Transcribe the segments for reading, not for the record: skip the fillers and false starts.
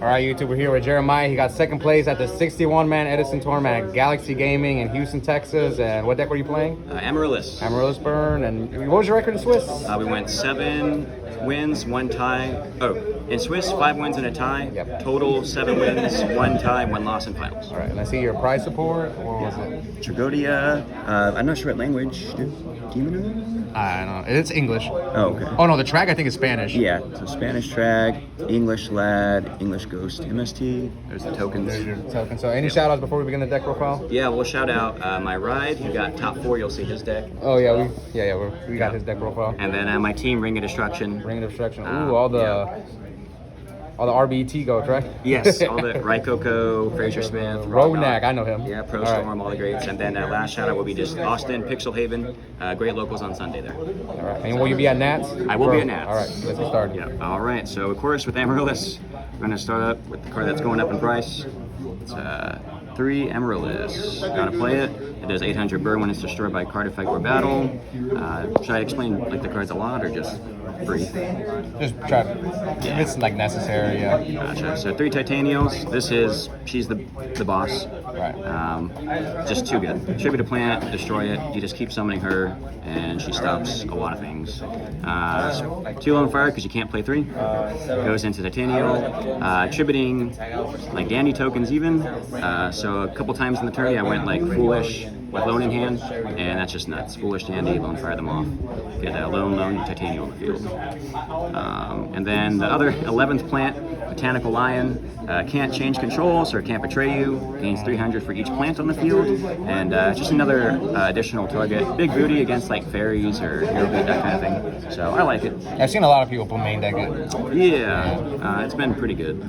All right, YouTube, we're here with Jeremiah. He got second place at the 61-man Edison tournament at Galaxy Gaming in Houston, Texas. And what deck were you playing? Amaryllis. Amaryllis Burn. And what was your record in Swiss? We went 7 wins, 1 tie. Oh, in Swiss, 5 wins and a tie. Yep. Total 7 wins, 1 tie, 1 loss in finals. All right, and I see your prize support. What was it? Tragodia. I'm not sure what language. Do you know? I don't know. It's English. Oh, okay. Oh, no, the track I think is Spanish. Yeah, so Spanish track, English lad, English ghost, MST. There's the tokens. There's your token. So any shout outs before we begin the deck profile? Yeah, we'll shout out my ride. He got top 4. You'll see his deck. Oh, yeah, we got his deck profile. And then my team, Ring of Destruction. Ring of Destruction. Ooh, all the RBT goats, right? Yes, all the Raikoko, Fraser Smith, Rognak, I know him. Yeah, Pro Storm, all the greats. And then last shout out will be just Austin, Pixel Haven, great locals on Sunday there. All right, and will you be at Nats? I will be at Nats. All right, let's get started. Yeah, all right. So of course with Amaryllis, I'm going to start up with the card that's going up in price. It's 3 Amaryllis. Gotta play it. It does 800 burn when it's destroyed by card effect or battle. Should I explain like the cards a lot or just brief? Just try if it's like necessary, yeah. Gotcha. So 3 Titanials. She's the boss. Right. Just too good. Tribute a plant, destroy it. You just keep summoning her, and she stops a lot of things. 2 on fire because you can't play 3. Goes into Titanial. Tributing like dandy tokens even. So a couple times in the tourney I went like Foolish with Lone in hand, and that's just nuts. Foolish Dandy, Lone fire them off. Get a Lone, Titanial on the field. And then the other 11th plant, Botanical Lion, can't change controls or can't betray you. Gains 300 for each plant on the field, and just another additional target. Big booty against like fairies or hero beat, that kind of thing. So I like it. I've seen a lot of people put main deck it. Yeah, it's been pretty good.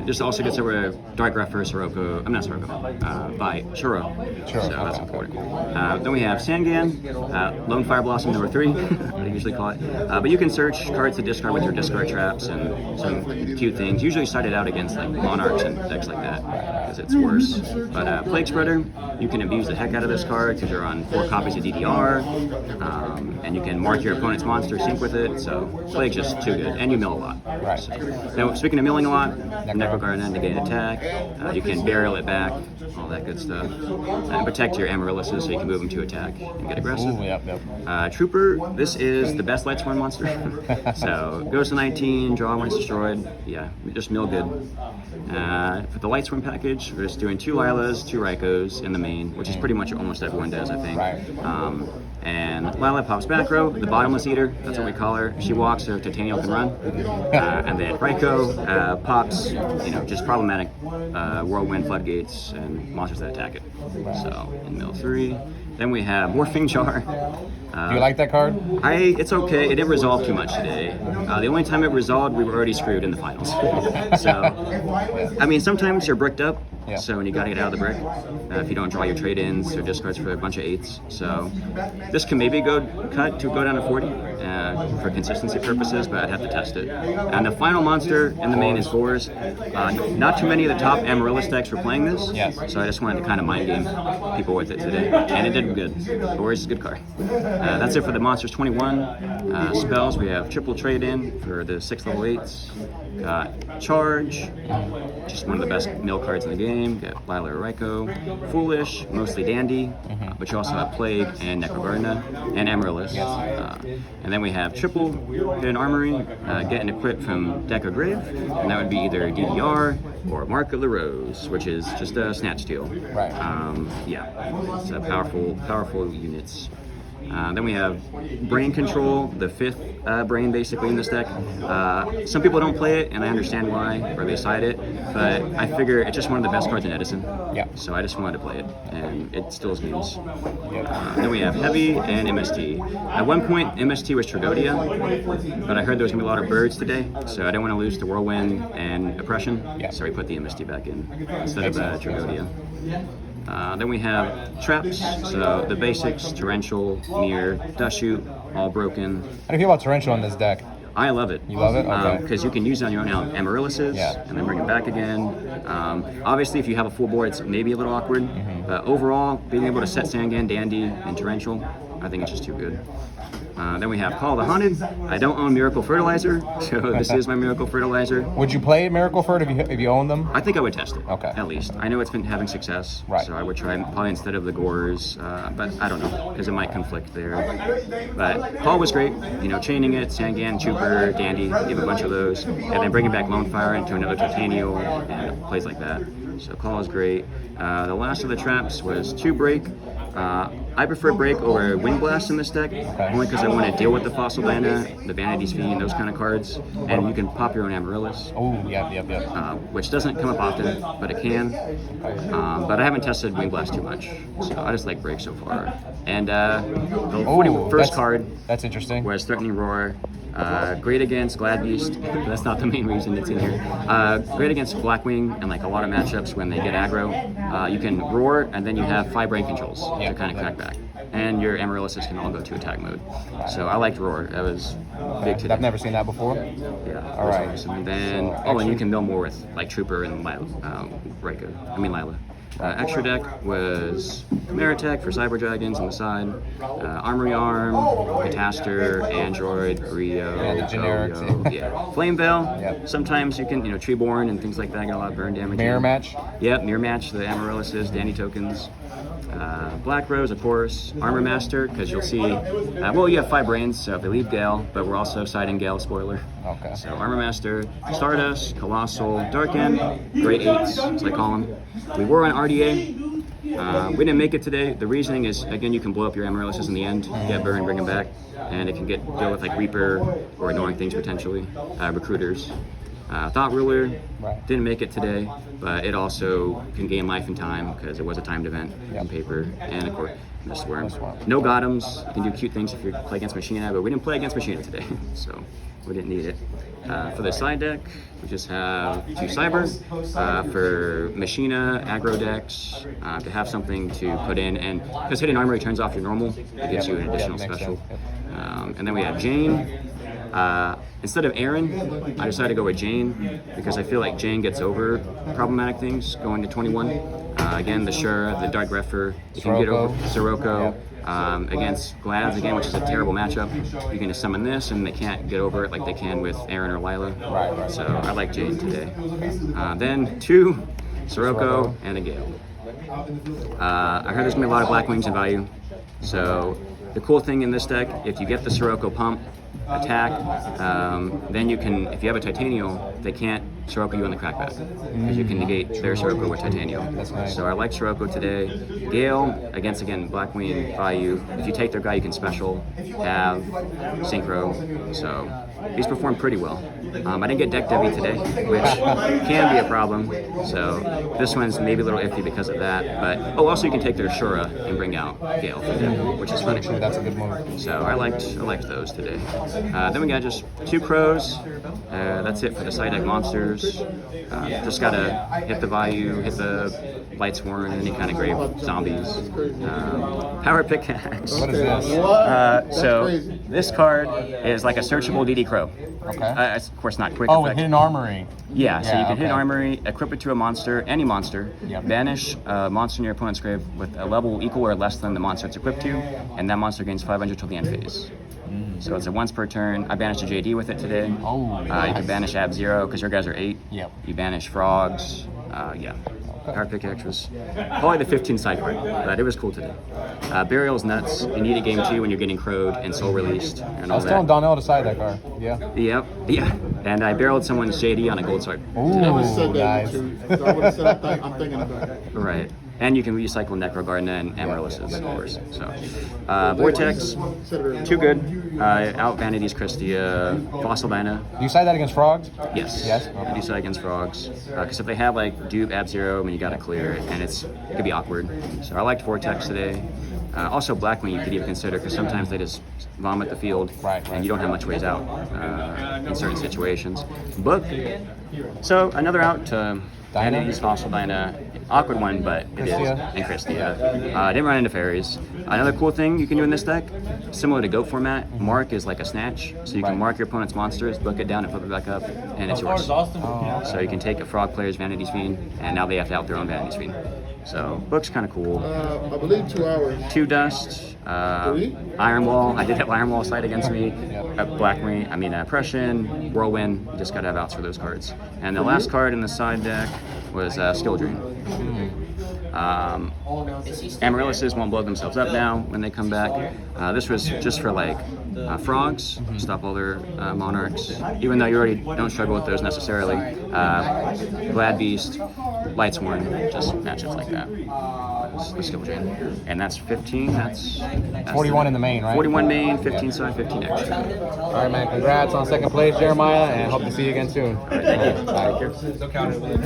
Just also gets over Dark Grepher, Sirocco. I'm not Sirocco. By Churro. So that's important. Then we have Sangan, Lone Fire Blossom number 3, they usually call it. But you can search cards to discard with your discard traps and some cute things. Usually started out against like Monarchs and decks like that because it's worse. But Plague Spreader, you can abuse the heck out of this card because you're on 4 copies of DDR, and you can mark your opponent's monster, sync with it. So Plague's just too good, and you mill a lot. Right. So, now, speaking of milling a lot, Necrogarden to gain attack. You can burial it back, all that good stuff, and protect your Amaryllis so you can move them to attack and get aggressive. Ooh, yep. Trooper, this is the best Lightsworn monster. So goes to 19, draw when it's destroyed. Yeah, just mill good. For the Lightsworn package, we're just doing 2 Lilas, 2 Raikos in the main, which is pretty much almost everyone does, I think. Right. And Lila pops back row, the Bottomless Eater, that's what we call her. She walks so Titanial can run. And then Raiko pops, just problematic Whirlwind Floodgates and monsters that attack it. So in mill 3. Then we have Morphing Jar. Do you like that card? It's okay. It didn't resolve too much today. The only time it resolved, we were already screwed in the finals. So, I mean, sometimes you're bricked up, so when you gotta get out of the brick, if you don't draw your trade-ins or discards for a bunch of 8s. So this can maybe go down to 40 for consistency purposes, but I'd have to test it. And the final monster in the main is 4s. Not too many of the top Amaryllis decks were playing this, so I just wanted to kind of mind game people with it today, and it did good. 4s is a good card. That's it for the Monsters 21. Spells, we have triple trade-in for the 6th level 8s. Got Charge, just one of the best mill cards in the game. Got Lila or Raiko. Foolish, mostly Dandy, but you also have Plague and Necrogarden and Amaryllis. And then we have triple Hidden Armory, getting equipped from Deck or Grave, and that would be either DDR or Mark of the Rose, which is just a Snatch Steal. Right. Yeah, it's a powerful units. Then we have Brain Control, the 5th brain basically in this deck. Some people don't play it, and I understand why, or they side it, but I figure it's just one of the best cards in Edison. Yeah. So I just wanted to play it, and it still is games. Then we have Heavy and MST. At one point, MST was Tragodia, but I heard there was going to be a lot of birds today, so I didn't want to lose to Whirlwind and Oppression, so we put the MST back in instead of Tragodia. Then we have traps, so the basics, Torrential, Mirror, Dust Shoot, all broken. How do you feel about Torrential on this deck? I love it. You love it? Okay. Because you can use it on your own Amaryllises, and then bring it back again. Obviously, if you have a full board, it's maybe a little awkward. But overall, being able to set Sangan, Dandy, and Torrential, I think it's just too good. Then we have Call of the Haunted. I don't own Miracle Fertilizer, so this is my Miracle Fertilizer. Would you play Miracle Fert if you own them? I think I would test it. Okay. At least. I know it's been having success, right. So I would try probably instead of the Gores, but I don't know, because it might conflict there. But Call was great. You know, chaining it, Sangan, Trooper, Dandy, give a bunch of those, and then bringing back Lone Fire into another Titanial and plays like that. So Call is great. The last of the traps was 2 Break. I prefer Break over Wind Blast in this deck, only because I want to deal with the Fossil Banner, the Vanity's Fiend, those kind of cards, and you can pop your own Amaryllis. Oh, yep. Which doesn't come up often, but it can. But I haven't tested Wind Blast too much, so I just like Break so far. And the 41st card that's interesting. was Threatening Roar. Great against Glad Beast. That's not the main reason it's in here. Great against Blackwing and like a lot of matchups when they get aggro. You can roar and then you have 5 brain controls to kind of crack back. And your Amaryllis can all go to attack mode. So I liked roar. That was big today. I've never seen that before. Yeah. All right. Awesome. And then and you can mill more with like Trooper and Lila. Extra deck was Meritech for Cyber Dragons on the side, Armory Arm, Cataster, Android, Burrito, the generics. yeah. Flame Veil. Yep. Sometimes you can, Treeborn and things like that get a lot of burn damage. Mirror Match. Yep, Mirror Match. The Amaryllis, Danny tokens. Black Rose, of course. Armor Master, because you'll see. You have 5 brains, so if they leave Gale, but we're also siding Gale. Spoiler. Okay. So Armor Master, Stardust, Colossal, Darken, Great 8s, as I call them. We were on RDA. We didn't make it today. The reasoning is, again, you can blow up your Amaryllis in the end, get burn, bring them back, and it can deal with like Reaper or annoying things potentially, Recruiters. Thought Ruler didn't make it today, but it also can gain life and time because it was a timed event on paper, and of course, Mist Worm. No Gothams. You can do cute things if you play against Machina, but we didn't play against Machina today, so we didn't need it. For the side deck, we just have 2 Cyber. For Machina, aggro decks, to have something to put in, and because Hidden Armory turns off your normal, it gives you an additional special. And then we have Jane. Instead of Aaron, I decided to go with Jane because I feel like Jane gets over problematic things going to 21. Again, the Shura, the Dark Refer, you can get over Sirocco. Against Glads, again, which is a terrible matchup. You can just summon this and they can't get over it like they can with Aaron or Lila. Right. So I like Jane today. Then 2 Sirocco and a Gale. I heard there's going to be a lot of Black Wings in value. So the cool thing in this deck, if you get the Sirocco pump, attack, then you can, if you have a Titanial, they can't Sirocco you on the crackback because you can negate their Sirocco with Titanial. That's nice. So I like Sirocco today. Gale, again, Blackwing, Bayou. If you take their guy, you can special, have, Synchro. So these performed pretty well. I didn't get deck Debbie today, which can be a problem. So this one's maybe a little iffy because of that. But also you can take their Shura and bring out Gale for them, which is funny. That's a good move. So I liked those today. Then we got just 2 Crows. That's it for the side deck monsters. Just gotta hit the Bayou, hit the Light Sworn, and any kind of grave zombies. Power Pickaxe. What is this? So this card is like a searchable DD Crow. Okay. Of course, not quick. Oh, effect. with Hidden Armory. Yeah, so you can hit Armory, equip it to a monster, any monster, banish a monster in your opponent's grave with a level equal or less than the monster it's equipped to, and that monster gains 500 till the end phase. So it's a once per turn. I banished a JD with it today. Oh, you can banish Ab-Zero because your guys are 8. Yep. You banish Frogs. Power Pickaxe was probably the 15 side card, but it was cool today. Burial's nuts. You need a game 2 when you're getting crowed and soul released and all I was telling Donnell to side that card. Yeah. Yeah. And I barreled someone's JD on a gold sword. Ooh, nice. I would have said I'm thinking about it. Right. And you can recycle Necrogarden and Amaryllis, of course. So, Vortex, too good. Out Vanity's Christia, Fossil Banner. Do you side that against Frogs? Yes. Yes? I do side against Frogs. Because if they have like Dupe, Ab-Zero, I mean, you gotta clear it, and it could be awkward. So I liked Vortex today. Also Blackwing you could even consider, because sometimes they just vomit the field, and you don't have much ways out in certain situations. Book. So another out to Vanity's Fossil Banner. Awkward one, but it is. And Christia. Didn't run into fairies. Another cool thing you can do in this deck, similar to GOAT format, mark is like a snatch. So you can mark your opponent's monsters, book it down and flip it back up, and it's yours. So you can take a Frog player's Vanity's Fiend, and now they have to out their own Vanity's Fiend. So book's kind of cool. I believe 2 hours. 2 Dust, Iron Wall. I did have Iron Wall side against me. Black Marine, Prussian, Whirlwind. You just got to have outs for those cards. And the last card in the side deck was Skill Drain. Amaryllis won't blow themselves up now when they come back. This was just for like frogs, stop all their monarchs. Even though you already don't struggle with those necessarily. Glad Beast, Lightsworn, just matchups like that. The skill drain. And that's 15. That's 41 in the main, right? 41 main, 15 side, 15 extra. All right, man. Congrats on second place, Jeremiah, and hope to see you again soon. All right, thank you. Bye.